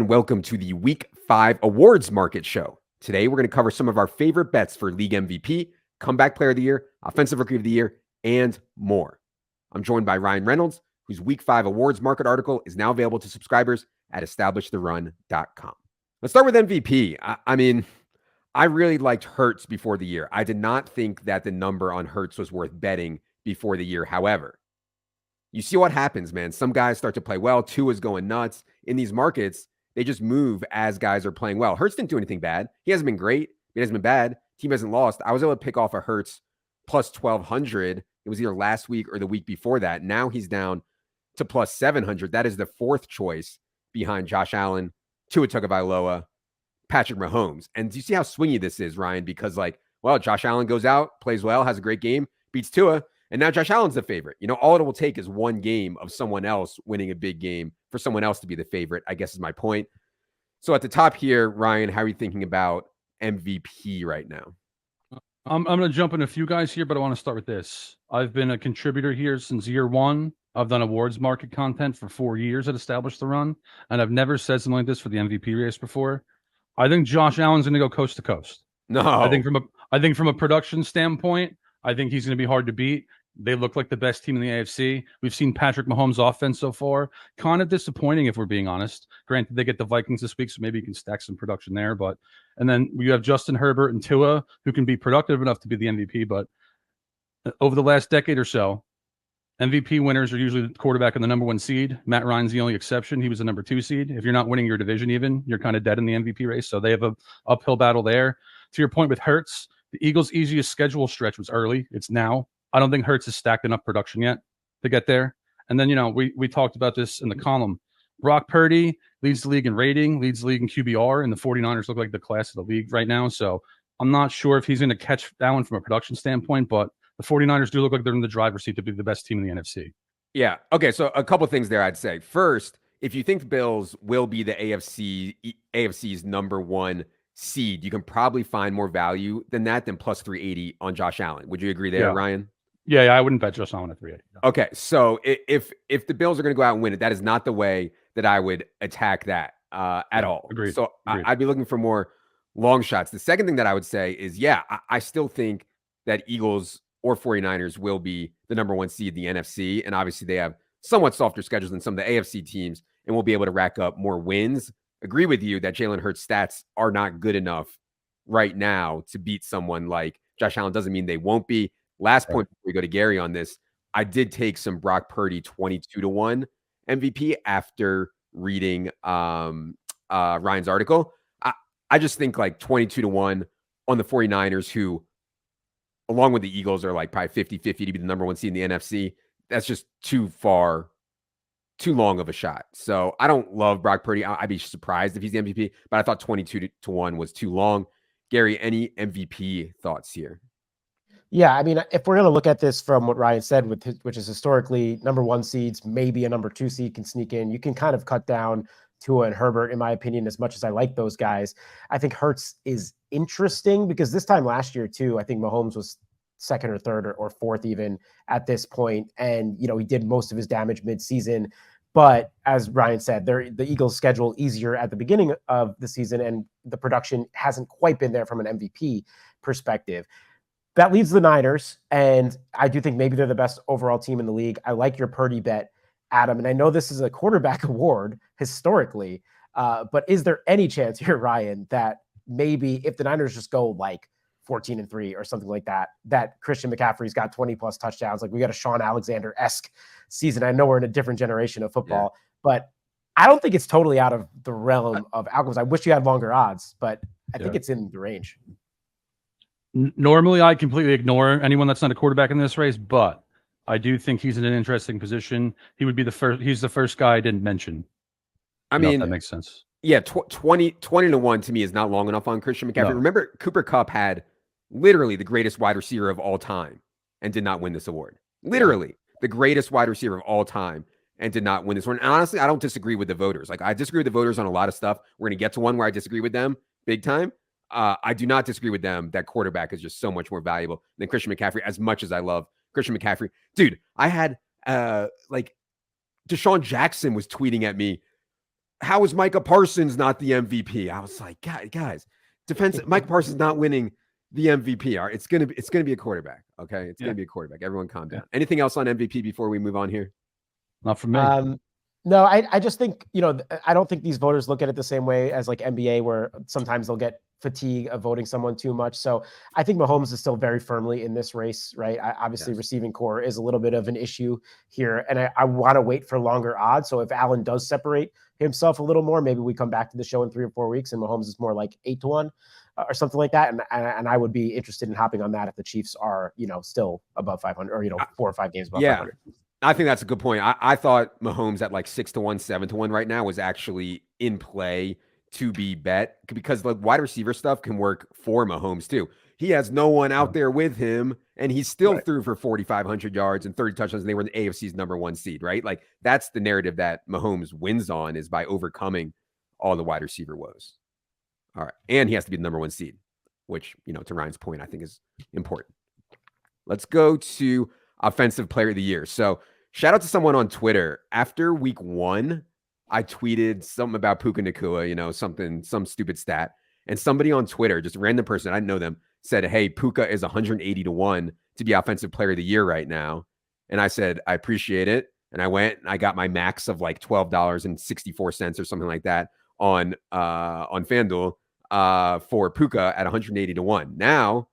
And welcome to the Week 5 Awards Market Show. Today, we're going to cover some of our favorite bets for League MVP, Comeback Player of the Year, Offensive Rookie of the Year, and more. I'm joined by Ryan Reynolds, whose Week 5 Awards Market article is now available to subscribers at establishtheRun.com. Let's start with MVP. I really liked Hurts before the year. I did not think that the number on Hurts was worth betting before the year. However, you see what happens, man. Some guys start to play well. Tua's going nuts. In these markets, they just move as guys are playing well. Hurts didn't do anything bad. He hasn't been great. He hasn't been bad. Team hasn't lost. I was able to pick off a Hurts plus 1,200. It was either last week or the week before that. Now he's down to plus 700. That is the fourth choice behind Josh Allen, Tua Tagovailoa, Patrick Mahomes. And do you see how swingy this is, Ryan? Because Josh Allen goes out, plays well, has a great game, beats Tua, and now Josh Allen's the favorite. All it will take is one game of someone else winning a big game for someone else to be the favorite, I guess is my point. So at the top here, Ryan, how are you thinking about MVP right now? I'm going to jump in a few guys here, but I want to start with this. I've been a contributor here since year one. I've done awards market content for 4 years at Establish the Run, and I've never said something like this for the MVP race before. I think Josh Allen's going to go coast to coast. No. I think from a production standpoint, I think he's going to be hard to beat. They look like the best team in the AFC. We've seen Patrick Mahomes' offense so far. Kind of disappointing, if we're being honest. Granted, they get the Vikings this week, so maybe you can stack some production there. And then you have Justin Herbert and Tua, who can be productive enough to be the MVP. But over the last decade or so, MVP winners are usually the quarterback and the number 1 seed. Matt Ryan's the only exception. He was the number 2 seed. If you're not winning your division even, you're kind of dead in the MVP race. So they have a uphill battle there. To your point with Hurts, the Eagles' easiest schedule stretch was early. It's now. I don't think Hurts has stacked enough production yet to get there. And then, we talked about this in the column. Brock Purdy leads the league in rating, leads the league in QBR, and the 49ers look like the class of the league right now. So I'm not sure if he's going to catch that one from a production standpoint, but the 49ers do look like they're in the driver's seat to be the best team in the NFC. Yeah. Okay. So a couple things there I'd say. First, if you think the Bills will be the AFC's number 1 seed, you can probably find more value than plus 380 on Josh Allen. Would you agree there, Ryan? Yeah, I wouldn't bet Josh Allen at 380. No. Okay, so if the Bills are going to go out and win it, that is not the way that I would attack that at all. Agreed. So I'd be looking for more long shots. The second thing that I would say is, I still think that Eagles or 49ers will be the number 1 seed in the NFC, and obviously they have somewhat softer schedules than some of the AFC teams, and will be able to rack up more wins. Agree with you that Jalen Hurts' stats are not good enough right now to beat someone like Josh Allen. Doesn't mean they won't be. Last point before we go to Gary on this, I did take some Brock Purdy 22-1 MVP after reading Ryan's article. I just think 22-1 on the 49ers, who, along with the Eagles, are probably 50-50 to be the number 1 seed in the NFC. That's just too long of a shot. So I don't love Brock Purdy. I'd be surprised if he's the MVP, but I thought 22-1 was too long. Gary, any MVP thoughts here? Yeah, if we're going to look at this from what Ryan said, which is historically number 1 seeds, maybe a number 2 seed can sneak in. You can kind of cut down Tua and Herbert, in my opinion, as much as I like those guys. I think Hurts is interesting because this time last year, too, I think Mahomes was second or third or fourth even at this point. And, he did most of his damage midseason. But as Ryan said, the Eagles' schedule easier at the beginning of the season, and the production hasn't quite been there from an MVP perspective. That leaves the Niners, and I do think maybe they're the best overall team in the league. I like your Purdy bet, Adam, and I know this is a quarterback award historically, but is there any chance here, Ryan, that maybe if the Niners just go 14-3 or something like that, that Christian McCaffrey's got 20+ touchdowns? We got a Sean Alexander-esque season. I know we're in a different generation of football, but I don't think it's totally out of the realm of outcomes. I wish you had longer odds, but I think it's in the range. Normally, I completely ignore anyone that's not a quarterback in this race, but I do think he's in an interesting position. He would be the first. He's the first guy I didn't mention. If that makes sense. Yeah, 20-1 to me is not long enough on Christian McCaffrey. No. Remember, Cooper Kupp had literally the greatest wide receiver of all time and did not win this award. Literally the greatest wide receiver of all time and did not win this one. And honestly, I don't disagree with the voters. I disagree with the voters on a lot of stuff. We're going to get to one where I disagree with them big time. I do not disagree with them that quarterback is just so much more valuable than Christian McCaffrey, as much as I love Christian McCaffrey. Dude, I had Deshaun Jackson was tweeting at me how is Micah Parsons not the MVP? I was like, guys, Micah Parsons not winning the MVP. All right, it's gonna be a quarterback. Okay, it's gonna be a quarterback. Everyone, calm down. Anything else on MVP before we move on here? Not for me. No, I just think, I don't think these voters look at it the same way as like NBA, where sometimes they'll get fatigue of voting someone too much. So I think Mahomes is still very firmly in this race, right? Obviously, receiving core is a little bit of an issue here, and I want to wait for longer odds. So if Allen does separate himself a little more, maybe we come back to the show in 3 or 4 weeks, and Mahomes is more like 8-1 or something like that. And I would be interested in hopping on that if the Chiefs are, still above 500 or 4 or 5 games above 500. I think that's a good point. I thought Mahomes at like 6-1, 7-1 right now was actually in play to be bet, because like wide receiver stuff can work for Mahomes too. He has no one out there with him, and he still threw for 4,500 yards and 30 touchdowns, and they were the AFC's #1 seed, right? Like that's the narrative that Mahomes wins on, is by overcoming all the wide receiver woes. All right. And he has to be the #1 seed, which, to Ryan's point, I think is important. Let's go to Offensive Player of the Year. So shout out to someone on Twitter. After week 1, I tweeted something about Puka Nacua, some stupid stat. And somebody on Twitter, just a random person, I didn't know them, said, hey, Puka is 180-1 to be Offensive Player of the Year right now. And I said, I appreciate it. And I went and I got my max of like $12.64 or something like that on FanDuel for Puka at 180-1. Now,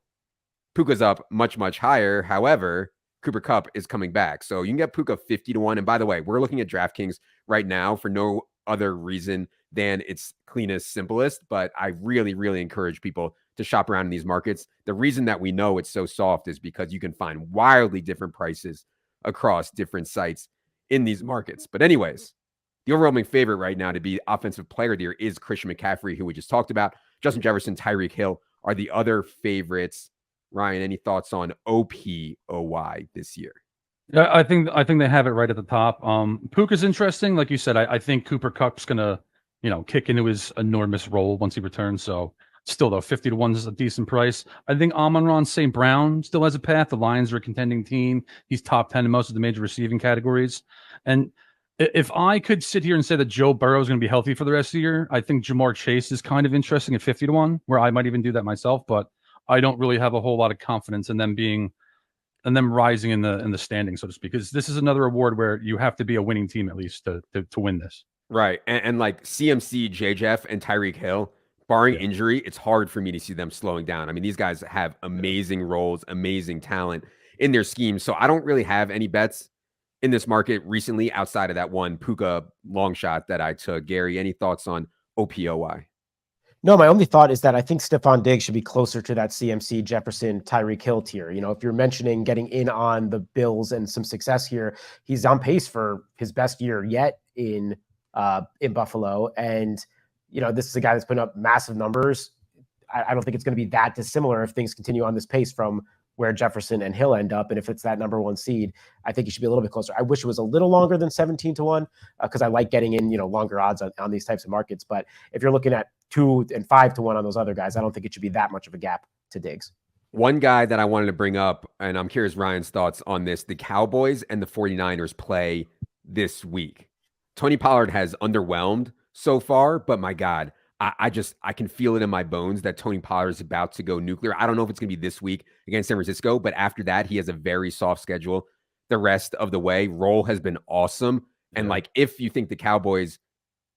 Puka's up much, much higher. However, Cooper Kupp is coming back. So you can get Puka 50-1. And by the way, we're looking at DraftKings right now for no other reason than it's cleanest, simplest. But I really, really encourage people to shop around in these markets. The reason that we know it's so soft is because you can find wildly different prices across different sites in these markets. But anyways, the overwhelming favorite right now to be Offensive Player of the Year is Christian McCaffrey, who we just talked about. Justin Jefferson, Tyreek Hill are the other favorites. Ryan, any thoughts on OPOY this year? Yeah, I think they have it right at the top. Puka's interesting. Like you said, I think Cooper Kupp's gonna, kick into his enormous role once he returns. So still though, 50-1 is a decent price. I think Amon-Ra St. Brown still has a path. The Lions are a contending team. He's top 10 in most of the major receiving categories. And if I could sit here and say that Joe Burrow is going to be healthy for the rest of the year, I think Jamar Chase is kind of interesting at 50-1, where I might even do that myself, but I don't really have a whole lot of confidence in them rising in the standings, so to speak, because this is another award where you have to be a winning team at least to win this. Right. And like CMC, JJF, and Tyreek Hill, barring injury, it's hard for me to see them slowing down. I mean, these guys have amazing roles, amazing talent in their scheme. So I don't really have any bets in this market recently outside of that one Puka long shot that I took. Gary, any thoughts on OPOY? No, my only thought is that I think Stephon Diggs should be closer to that CMC, Jefferson, Tyreek Hill tier. If you're mentioning getting in on the Bills and some success here, he's on pace for his best year yet in Buffalo. And, this is a guy that's putting up massive numbers. I don't think it's going to be that dissimilar if things continue on this pace from where Jefferson and Hill end up. And if it's that #1 seed, I think he should be a little bit closer. I wish it was a little longer than 17-1 because I like getting in, longer odds on these types of markets. But if you're looking at 2 and 5-1 on those other guys, I don't think it should be that much of a gap to Diggs. One guy that I wanted to bring up, and I'm curious Ryan's thoughts on this, the Cowboys and the 49ers play this week. Tony Pollard has underwhelmed so far, but my God, I can feel it in my bones that Tony Pollard is about to go nuclear. I don't know if it's going to be this week against San Francisco, but after that, he has a very soft schedule the rest of the way. Roll has been awesome. And like, if you think the Cowboys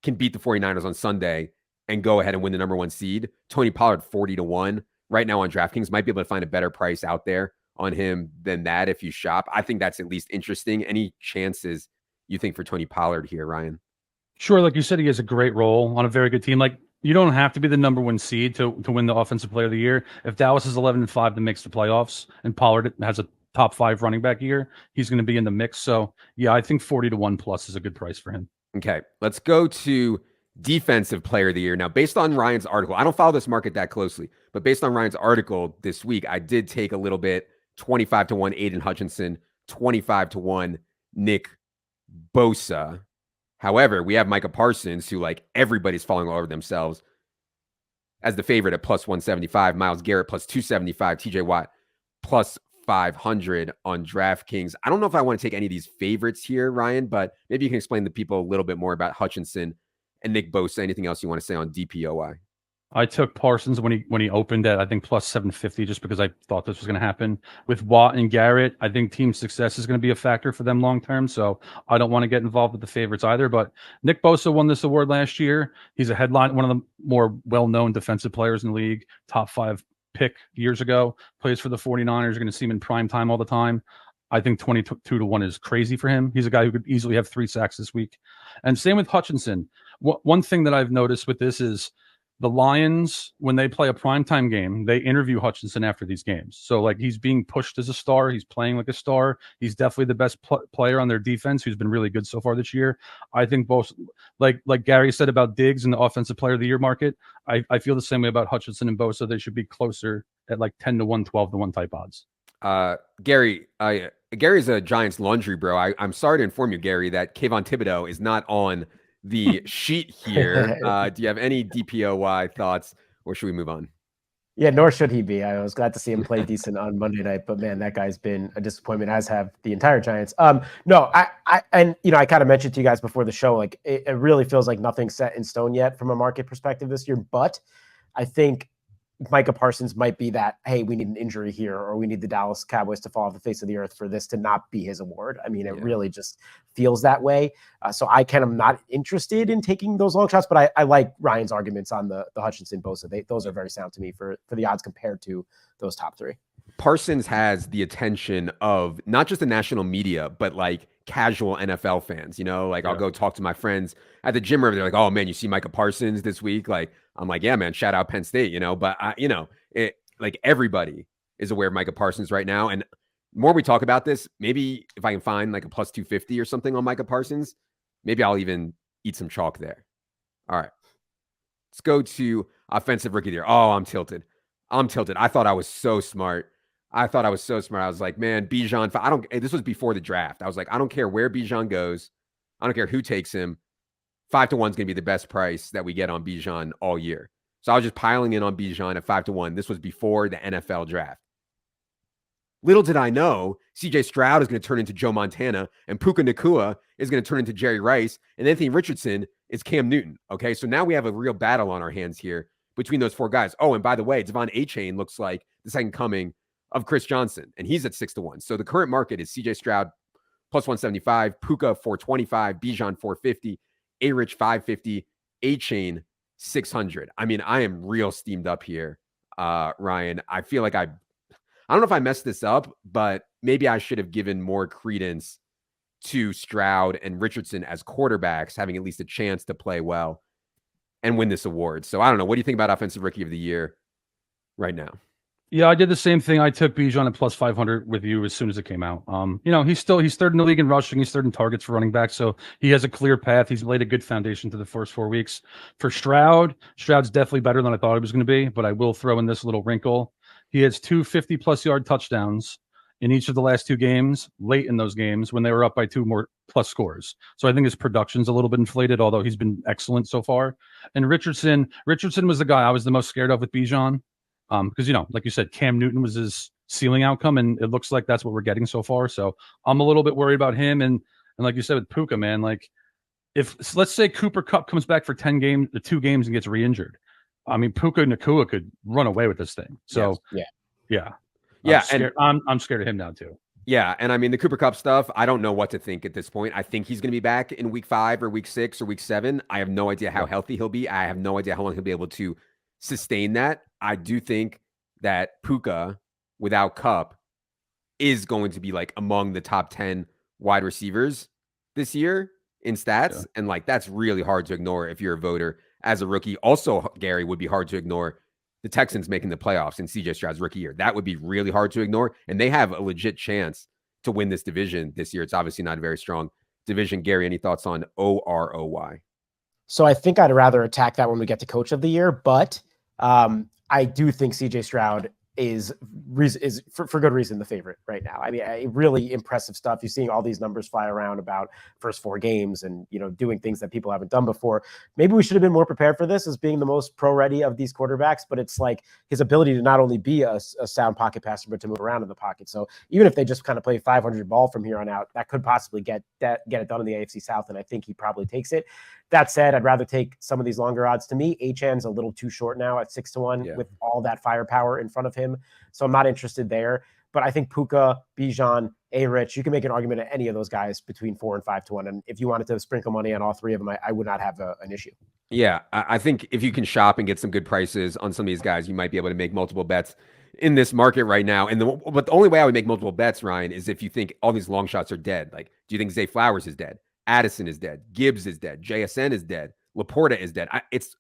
can beat the 49ers on Sunday and go ahead and win the #1 seed, Tony Pollard 40-1 right now on DraftKings might be able to find a better price out there on him than that if you shop. I think that's at least interesting. Any chances you think for Tony Pollard here, Ryan? Sure. Like you said, he has a great role on a very good team. Like, you don't have to be the #1 seed to win the Offensive Player of the Year. If Dallas is 11-5 to makes the playoffs and Pollard has a top 5 running back year, he's going to be in the mix. So yeah, I think 40-1 plus is a good price for him. Okay, let's go to Defensive Player of the Year. Now, based on Ryan's article, I don't follow this market that closely, but based on Ryan's article this week, I did take a little bit 25-1 Aiden Hutchinson, 25-1 Nick Bosa. However, we have Micah Parsons, who like everybody's falling all over themselves as the favorite at +175, Myles Garrett +275, TJ Watt +500 on DraftKings. I don't know if I want to take any of these favorites here, Ryan, but maybe you can explain to people a little bit more about Hutchinson and Nick Bosa. Anything else you want to say on DPOY? I took Parsons when he opened at I think plus 750 just because I thought this was going to happen. With Watt and Garrett, I think team success is going to be a factor for them long term. So I don't want to get involved with the favorites either. But Nick Bosa won this award last year. He's a headline, one of the more well-known defensive players in the league, top 5 pick years ago, plays for the 49ers. You're going to see him in prime time all the time. I think 22-1 is crazy for him. He's a guy who could easily have 3 sacks this week. And same with Hutchinson. One thing that I've noticed with this is the Lions, when they play a primetime game, they interview Hutchinson after these games. So, like, he's being pushed as a star. He's playing like a star. He's definitely the best player on their defense, who's been really good so far this year. I think both, like Gary said about Diggs in the offensive player of the year market, I feel the same way about Hutchinson and Bosa. They should be closer at like 10-1, 12-1 type odds. Gary's a Giants laundry bro. I'm sorry to inform you, Gary, that Kayvon Thibodeau is not on the sheet here. Do you have any DPOY thoughts, or should we move on? Yeah, nor should he be. I was glad to see him play decent on Monday night, but man, that guy's been a disappointment, as have the entire Giants. No, I kind of mentioned to you guys before the show, like it really feels like nothing's set in stone yet from a market perspective this year. But I think Micah Parsons might be that, hey, we need an injury here, or we need the Dallas Cowboys to fall off the face of the earth for this to not be his award. I mean, it really just feels that way. So I am not interested in taking those long shots, but I like Ryan's arguments on the Hutchinson Bosa. Those are very sound to me for the odds compared to those top 3. Parsons has the attention of not just the national media, but like casual NFL fans. I'll go talk to my friends at the gym, or they're like, "Oh man, you see Micah Parsons this week?" Like, I'm like, "Yeah, man, shout out Penn State," But like everybody is aware of Micah Parsons right now. And the more we talk about this, maybe if I can find like a plus 250 or something on Micah Parsons, maybe I'll even eat some chalk there. All right, let's go to offensive rookie there. Oh, I'm tilted. I thought I was so smart. I was like, man, Bijan, this was before the draft. I was like, I don't care where Bijan goes. I don't care who takes him. 5-1 is going to be the best price that we get on Bijan all year. So I was just piling in on Bijan at 5-1. This was before the NFL draft. Little did I know, CJ Stroud is going to turn into Joe Montana, and Puka Nacua is going to turn into Jerry Rice, and Anthony Richardson is Cam Newton. Okay, so now we have a real battle on our hands here between those 4 guys. Oh, and by the way, Devon Achane looks like the second coming of Chris Johnson, and he's at 6-1. So the current market is CJ Stroud plus 175, Puka 425, Bijan 450, A-Rich 550, Achane 600. I mean, I am real steamed up here, Ryan. I feel like I don't know if I messed this up, but maybe I should have given more credence to Stroud and Richardson as quarterbacks, having at least a chance to play well and win this award. So I don't know. What do you think about Offensive Rookie of the Year right now? Yeah, I did the same thing. I took Bijan at plus 500 with you as soon as it came out. He's third in the league in rushing. He's third in targets for running back. So he has a clear path. He's laid a good foundation to the first 4 weeks. For Stroud's definitely better than I thought he was going to be, but I will throw in this little wrinkle. He has 2 50-plus yard touchdowns in each of the last 2 games, late in those games when they were up by 2 more plus scores. So I think his production's a little bit inflated, although he's been excellent so far. And Richardson was the guy I was the most scared of with Bijan. Because, like you said, Cam Newton was his ceiling outcome, and it looks like that's what we're getting so far. So I'm a little bit worried about him. And like you said with Puka, man, like if let's say Cooper Kupp comes back for 2 games and gets re-injured, I mean, Puka Nacua could run away with this thing. So yeah. I'm scared of him now too. Yeah, and I mean the Cooper Kupp stuff, I don't know what to think at this point. I think he's going to be back in week 5 or week 6 or week 7. I have no idea how healthy he'll be. I have no idea how long he'll be able to sustain that. I do think that Puka without Kupp is going to be like among the top 10 wide receivers this year in stats. Yeah. And like, that's really hard to ignore if you're a voter as a rookie. Also, Gary, would be hard to ignore the Texans making the playoffs in CJ Stroud's rookie year. That would be really hard to ignore. And they have a legit chance to win this division this year. It's obviously not a very strong division. Gary, any thoughts on OROY? So I think I'd rather attack that when we get to Coach of the Year, but I do think CJ Stroud is for good reason the favorite right now. I mean, really impressive stuff. You're seeing all these numbers fly around about first 4 games and, doing things that people haven't done before. Maybe we should have been more prepared for this as being the most pro-ready of these quarterbacks, but it's like his ability to not only be a sound pocket passer, but to move around in the pocket. So even if they just kind of play 500 ball from here on out, that could possibly get it done in the AFC South, and I think he probably takes it. That said, I'd rather take some of these longer odds. To me, Achan's a little too short now at 6-1 with all that firepower in front of him. So I'm not interested there. But I think Puka, Bijan, A-Rich, you can make an argument at any of those guys between 4 and 5-1. And if you wanted to sprinkle money on all three of them, I would not have an issue. Yeah, I think if you can shop and get some good prices on some of these guys, you might be able to make multiple bets in this market right now. But the only way I would make multiple bets, Ryan, is if you think all these long shots are dead. Like, do you think Zay Flowers is dead? Addison is dead. Gibbs is dead. JSN is dead. Laporta is dead. It's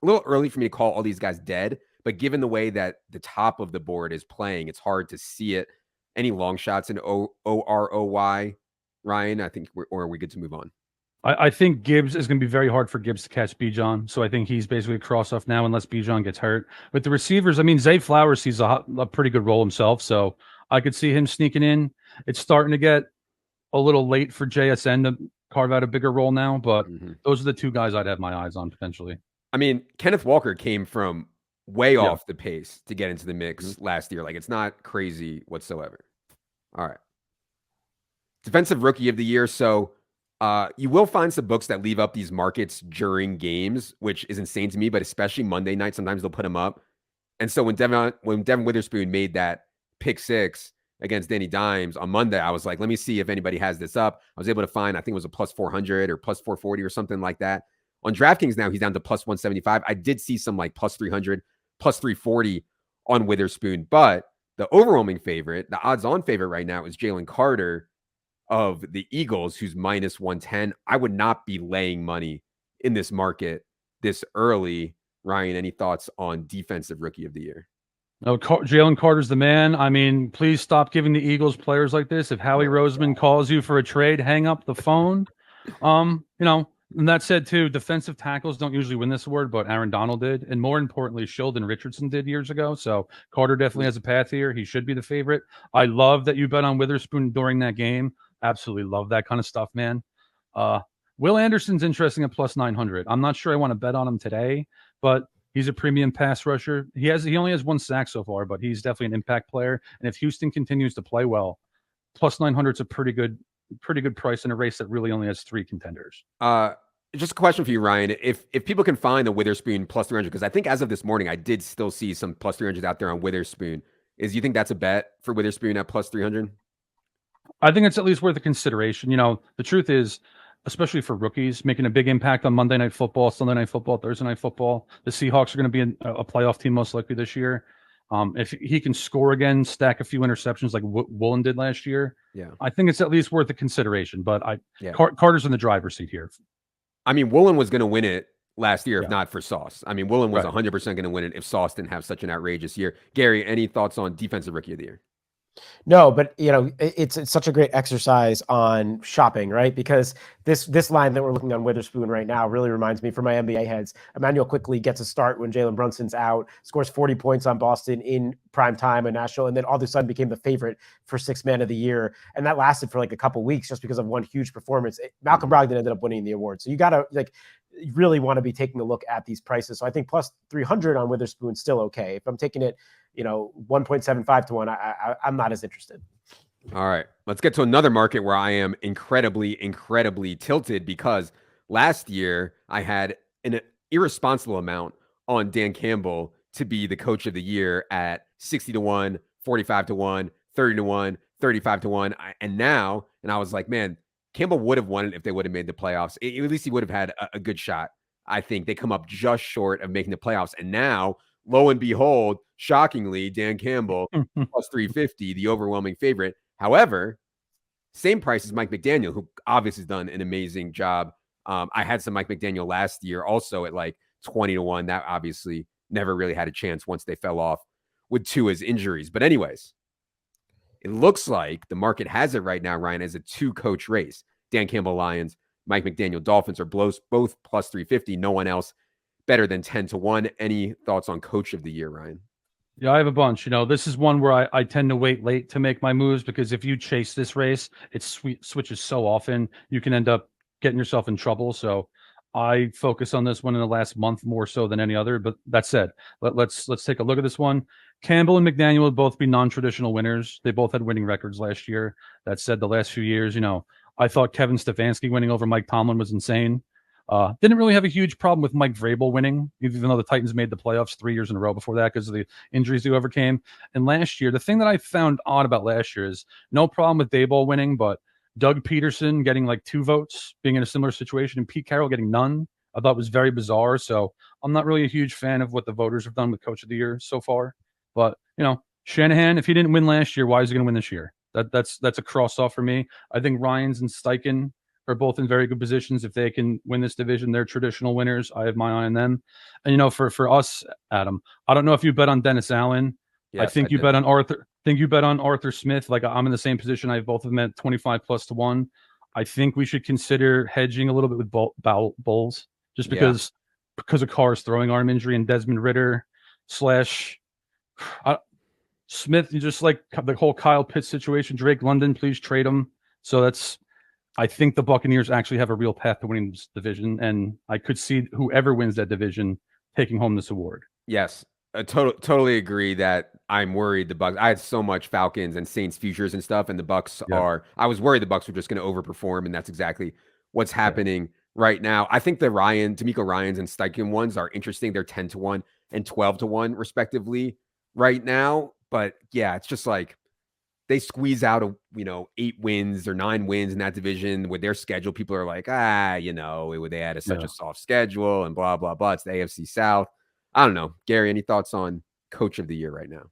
a little early for me to call all these guys dead, but given the way that the top of the board is playing, it's hard to see it. Any long shots in OROY, Ryan? I think are we good to move on? I think Gibbs is going to be very hard for Gibbs to catch Bijan. So I think he's basically a cross off now unless Bijan gets hurt. With the receivers, I mean, Zay Flowers sees a pretty good role himself. So I could see him sneaking in. It's starting to get a little late for JSN to carve out a bigger role now. But those are the two guys I'd have my eyes on potentially. I mean, Kenneth Walker came from way off the pace to get into the mix last year. Like, it's not crazy whatsoever. All right. Defensive Rookie of the Year. So you will find some books that leave up these markets during games, which is insane to me, but especially Monday night, sometimes they'll put them up. And so when Devin Witherspoon made that pick six against Danny Dimes on Monday, I was like, let me see if anybody has this up. I was able to find, I think it was a plus 400 or plus 440 or something like that. On DraftKings now, he's down to plus 175. I did see some like plus 300, plus 340 on Witherspoon, but the overwhelming favorite, the odds-on favorite right now is Jalen Carter of the Eagles, who's minus 110. I would not be laying money in this market this early. Ryan, any thoughts on Defensive Rookie of the Year? No, Jalen Carter's the man. I mean, please stop giving the Eagles players like this. If Howie Roseman calls you for a trade, hang up the phone. And that said, too, defensive tackles don't usually win this award, but Aaron Donald did. And more importantly, Sheldon Richardson did years ago. So Carter definitely has a path here. He should be the favorite. I love that you bet on Witherspoon during that game. Absolutely love that kind of stuff, man. Will Anderson's interesting at plus 900. I'm not sure I want to bet on him today, but he's a premium pass rusher. He only has one sack so far, but he's definitely an impact player. And if Houston continues to play well, plus 900 is a pretty good price in a race that really only has three contenders. Just a question for you, Ryan. If people can find the Witherspoon plus 300, because I think as of this morning, I did still see some plus 300s out there on Witherspoon. You think that's a bet for Witherspoon at plus 300? I think it's at least worth a consideration. The truth is, especially for rookies, making a big impact on Monday Night Football, Sunday Night Football, Thursday Night Football. The Seahawks are going to be a playoff team most likely this year. If he can score again, stack a few interceptions like Woolen did last year, I think it's at least worth a consideration. But Carter's in the driver's seat here. I mean, Woolen was going to win it last year if not for Sauce. I mean, Woolen was 100% going to win it if Sauce didn't have such an outrageous year. Gary, any thoughts on Defensive Rookie of the Year? No, but it's such a great exercise on shopping, right? Because this line that we're looking on Witherspoon right now really reminds me, for my NBA heads, Emmanuel quickly gets a start when Jalen Brunson's out, scores 40 points on Boston in prime time in Nashville, and then all of a sudden became the favorite for Sixth Man of the Year. And that lasted for like a couple weeks just because of one huge performance. Malcolm Brogdon ended up winning the award. So you got to you really want to be taking a look at these prices. So I think plus 300 on Witherspoon still okay. If I'm taking it, 1.75 to 1, I'm not as interested. All right, let's get to another market where I am incredibly, incredibly tilted, because last year I had an irresponsible amount on Dan Campbell to be the coach of the year at 60 to 1, 45 to 1, 30 to 1, 35 to 1. And I was like, man, Campbell would have won it if they would have made the playoffs. At least he would have had a good shot. I think they come up just short of making the playoffs. And now, lo and behold, shockingly, Dan Campbell plus 350, the overwhelming favorite. However, same price as Mike McDaniel, who obviously has done an amazing job. I had some Mike McDaniel last year also at like 20 to 1. That obviously never really had a chance once they fell off with Tua's injuries. But anyways, it looks like the market has it right now, Ryan, as a two-coach race. Dan Campbell Lions, Mike McDaniel Dolphins are both plus 350. No one else better than 10 to 1. Any thoughts on Coach of the Year, Ryan? Yeah, I have a bunch. This is one where I tend to wait late to make my moves, because if you chase this race, it switches so often, you can end up getting yourself in trouble. So I focus on this one in the last month more so than any other. But that said, let's take a look at this one. Campbell and McDaniel would both be non-traditional winners. They both had winning records last year. That said, the last few years, I thought Kevin Stefanski winning over Mike Tomlin was insane. Didn't really have a huge problem with Mike Vrabel winning, even though the Titans made the playoffs 3 years in a row before that because of the injuries they overcame. And last year, the thing that I found odd about last year is no problem with Daboll winning, but Doug Peterson getting like 2 votes, being in a similar situation, and Pete Carroll getting none, I thought was very bizarre. So I'm not really a huge fan of what the voters have done with Coach of the Year so far. But, Shanahan, if he didn't win last year, why is he going to win this year? That's a cross off for me. I think Ryans and Steichen are both in very good positions. If they can win this division, they're traditional winners. I have my eye on them. And for us, Adam, I don't know if you bet on Dennis Allen. Yes, I think you bet on Arthur. Think you bet on Arthur Smith. Like I'm in the same position. I have both of them at 25+1. I think we should consider hedging a little bit with Bulls, just because of Carr's throwing arm injury and Desmond Ritter / Smith. Just like the whole Kyle Pitts situation. Drake London, please trade him. So I think the Buccaneers actually have a real path to winning this division, and I could see whoever wins that division taking home this award. Yes, I totally agree that I'm worried the Bucs. I had so much Falcons and Saints futures and stuff, and the Bucs are. I was worried the Bucs were just going to overperform, and that's exactly what's happening right now. I think the D'Amico Ryans and Steichen ones are interesting. They're 10-1 and 12-1 respectively right now. But yeah, it's just like they squeeze out 8 wins or 9 wins in that division with their schedule. People are like, they had such a soft schedule and blah, blah, blah. It's the AFC South. I don't know. Gary, any thoughts on Coach of the Year right now?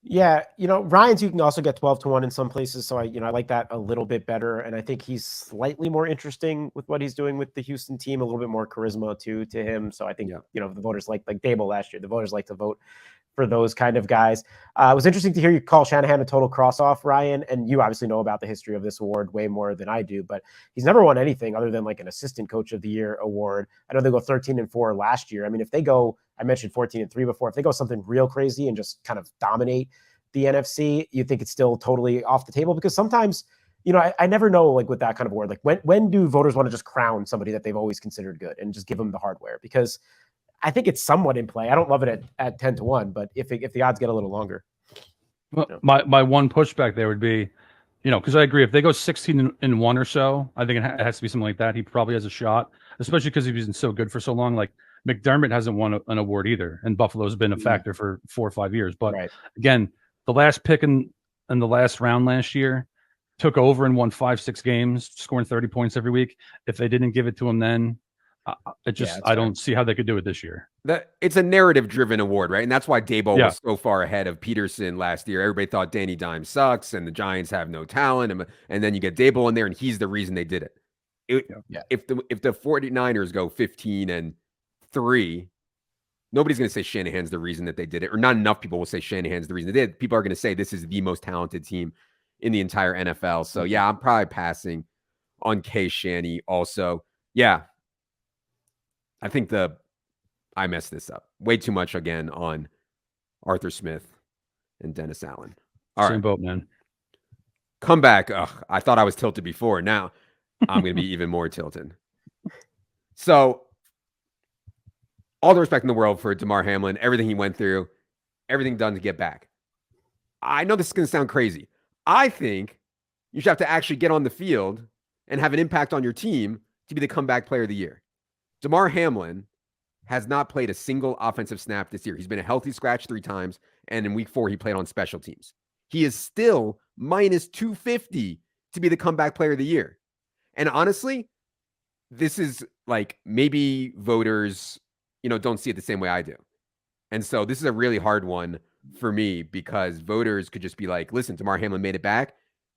Yeah, Ryans, you can also get 12-1 in some places. So I like that a little bit better. And I think he's slightly more interesting with what he's doing with the Houston team, a little bit more charisma to him. So I think, the voters like Daboll last year, the voters like to vote for those kind of guys. It was interesting to hear you call Shanahan a total cross-off, Ryan, and you obviously know about the history of this award way more than I do, but he's never won anything other than like an assistant coach of the year award. I know they go 13-4 last year. I mean, if they go, I mentioned 14-3 before, if they go something real crazy and just kind of dominate the NFC, you think it's still totally off the table? Because sometimes, I never know, like with that kind of award, like when do voters want to just crown somebody that they've always considered good and just give them the hardware? Because I think it's somewhat in play. I don't love it at 10-1, but if the odds get a little longer. Well, my one pushback there would be, because I agree, if they go 16-1 or so, I think it has to be something like that. He probably has a shot, especially because he's been so good for so long. Like McDermott hasn't won an award either, and Buffalo's been a factor for 4 or 5 years. But again, the last pick in the last round last year took over and won 5-6 games, scoring 30 points every week. If they didn't give it to him then, I don't see how they could do it this year. It's a narrative-driven award, right? And that's why Daboll was so far ahead of Peterson last year. Everybody thought Danny Dimes sucks and the Giants have no talent. And then you get Daboll in there, and he's the reason they did it. If the 49ers go 15-3, nobody's going to say Shanahan's the reason that they did it, or not enough people will say Shanahan's the reason they did it. People are going to say this is the most talented team in the entire NFL. So, yeah, I'm probably passing on K. Shanny also. Yeah. I think I messed this up way too much again on Arthur Smith and Dennis Allen. All Same boat, man. Come back. I thought I was tilted before. Now I'm going to be even more tilted. So all the respect in the world for Damar Hamlin, everything he went through, everything done to get back. I know this is going to sound crazy. I think you should have to actually get on the field and have an impact on your team to be the comeback player of the year. Damar Hamlin has not played a single offensive snap this year. He's been a healthy scratch 3 times, and in week 4, he played on special teams. He is still minus 250 to be the comeback player of the year. And honestly, this is like maybe voters, don't see it the same way I do. And so this is a really hard one for me because voters could just be like, listen, Damar Hamlin made it back.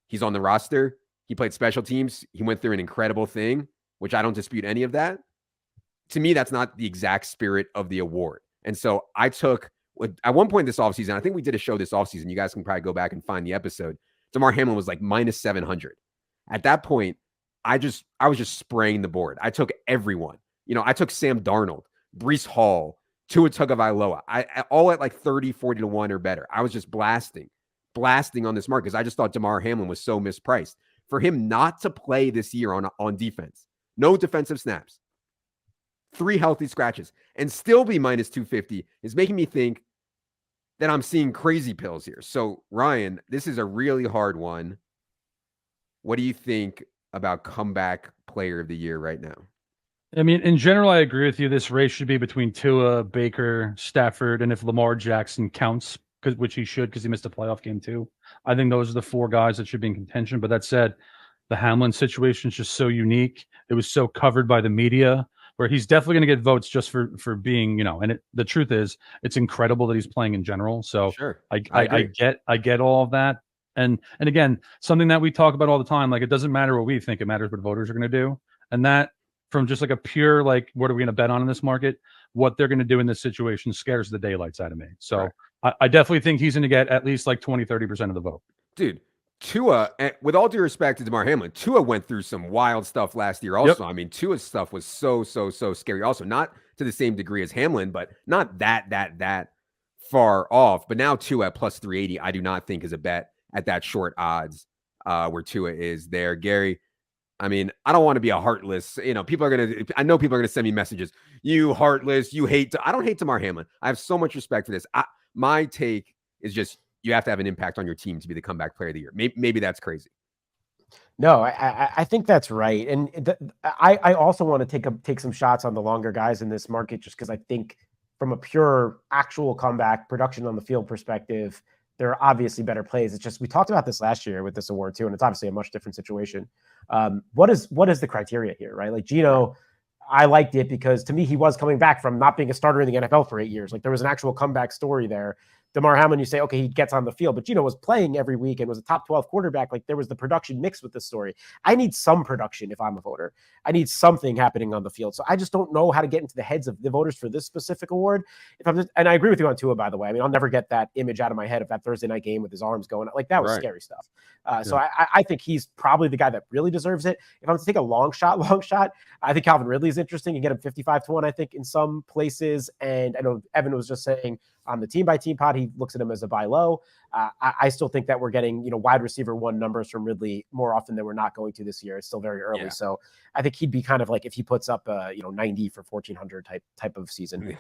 He's on the roster. He played special teams. He went through an incredible thing, which I don't dispute any of that. To me, that's not the exact spirit of the award. And so I took, at one point this offseason, I think we did a show this offseason. You guys can probably go back and find the episode. Damar Hamlin was like minus 700. At that point, I was just spraying the board. I took everyone. I took Sam Darnold, Breece Hall, Tua Tagovailoa. I all at like 30, 40-1 or better. I was just blasting on this market because I just thought Damar Hamlin was so mispriced. For him not to play this year on defense, no defensive snaps, 3 healthy scratches, and still be minus 250 is making me think that I'm seeing crazy pills here. So, Ryan, this is a really hard one. What do you think about comeback player of the year right now? I mean, in general, I agree with you. This race should be between Tua, Baker, Stafford, and if Lamar Jackson counts, which he should because he missed a playoff game too. I think those are the four guys that should be in contention. But that said, the Hamlin situation is just so unique. It was so covered by the media, where he's definitely going to get votes just for being, And the truth is, it's incredible that he's playing in general. So Sure, I agree. I get all of that. And again, something that we talk about all the time, like it doesn't matter what we think, it matters what voters are going to do. And that from just like a pure, like, what are we going to bet on in this market? What they're going to do in this situation scares the daylights out of me. So Right. I definitely think he's going to get at least like 20-30% of the vote. Dude, Tua, with all due respect to DeMar Hamlin, Tua went through some wild stuff last year also. Yep. I mean, Tua's stuff was so scary also. Not to the same degree as Hamlin, but not that far off. But now Tua at plus 380, I do not think is a bet at that short odds where Tua is there. Gary, I mean, I don't want to be a heartless, I know people are going to send me messages. You heartless, you hate, I don't hate DeMar Hamlin. I have so much respect for this. My take is just, you have to have an impact on your team to be the comeback player of the year. Maybe that's crazy. No, I think that's right. And I also want to take some shots on the longer guys in this market, just because I think from a pure actual comeback production on the field perspective, there are obviously better plays. It's just, we talked about this last year with this award too, and it's obviously a much different situation. What is the criteria here, right? Like Gino, I liked it because to me, he was coming back from not being a starter in the NFL for 8 years. Like there was an actual comeback story there. DeMar Hamlin, you say, okay, he gets on the field, but Gino was playing every week and was a top 12 quarterback. Like there was the production mixed with this story. I need some production if I'm a voter. I need something happening on the field. So I just don't know how to get into the heads of the voters for this specific award. And I agree with you on Tua, by the way. I mean, I'll never get that image out of my head of that Thursday night game with his arms going. Like that was scary stuff. So I think he's probably the guy that really deserves it. If I'm to take a long shot, I think Calvin Ridley is interesting. You get him 55-1, I think, in some places. And I know Evan was just saying on the team by team pod, he looks at him as a buy low. I still think that we're getting, wide receiver one numbers from Ridley more often than we're not going to this year. It's still very early. Yeah. So I think he'd be kind of like, if he puts up 90 for 1,400 type of season,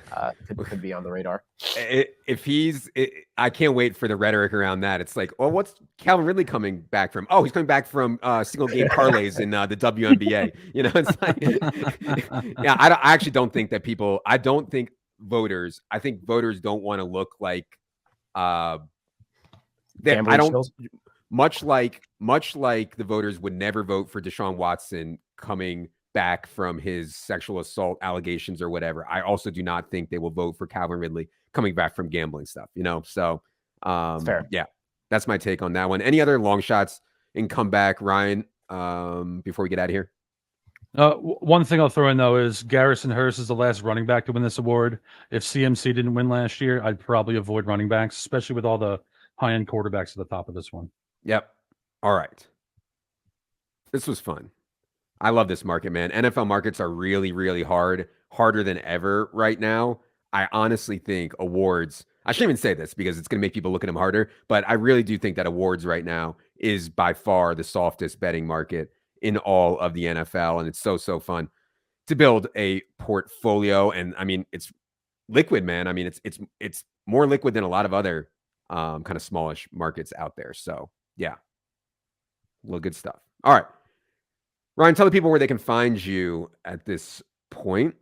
could be on the radar. I can't wait for the rhetoric around that. It's like, well, what's Calvin Ridley coming back from? Oh, he's coming back from single game parlays in the WNBA. It's like, yeah, I actually don't think that people, I think voters don't want to look like, much like the voters would never vote for Deshaun Watson coming back from his sexual assault allegations or whatever. I also do not think they will vote for Calvin Ridley coming back from gambling stuff, So, fair. Yeah, that's my take on that one. Any other long shots in comeback, Ryan, before we get out of here? One thing I'll throw in, though, is Garrison Hurst is the last running back to win this award. If CMC didn't win last year, I'd probably avoid running backs, especially with all the high-end quarterbacks at the top of this one. Yep. All right. This was fun. I love this market, man. NFL markets are really, really harder than ever right now. I honestly think awards, I shouldn't even say this because it's going to make people look at them harder, but I really do think that awards right now is by far the softest betting market in all of the NFL. And it's so fun to build a portfolio. And I mean, it's liquid, man. I mean, it's more liquid than a lot of other kind of smallish markets out there. So yeah, a little good stuff. All right, Ryan, tell the people where they can find you at this point.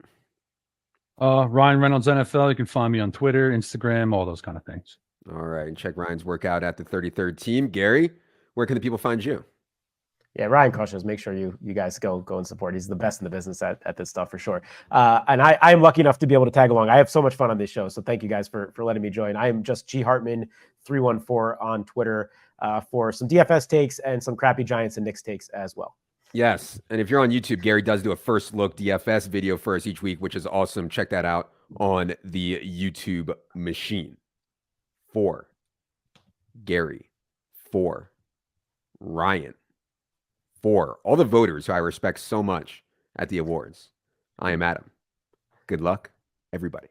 Ryan Reynolds NFL. You can find me on Twitter, Instagram, all those kind of things. All right, and check Ryan's workout at the 33rd team. Gary, where can the people find you? Yeah, Ryan Kushner, make sure you guys go and support. He's the best in the business at this stuff for sure. And I am lucky enough to be able to tag along. I have so much fun on this show. So thank you guys for letting me join. I am just G Hartman 314 on Twitter for some DFS takes and some crappy Giants and Knicks takes as well. Yes. And if you're on YouTube, Gary does do a first look DFS video for us each week, which is awesome. Check that out on the YouTube machine. For Gary, for Ryan, for all the voters who I respect so much at the awards, I am Adam. Good luck, everybody.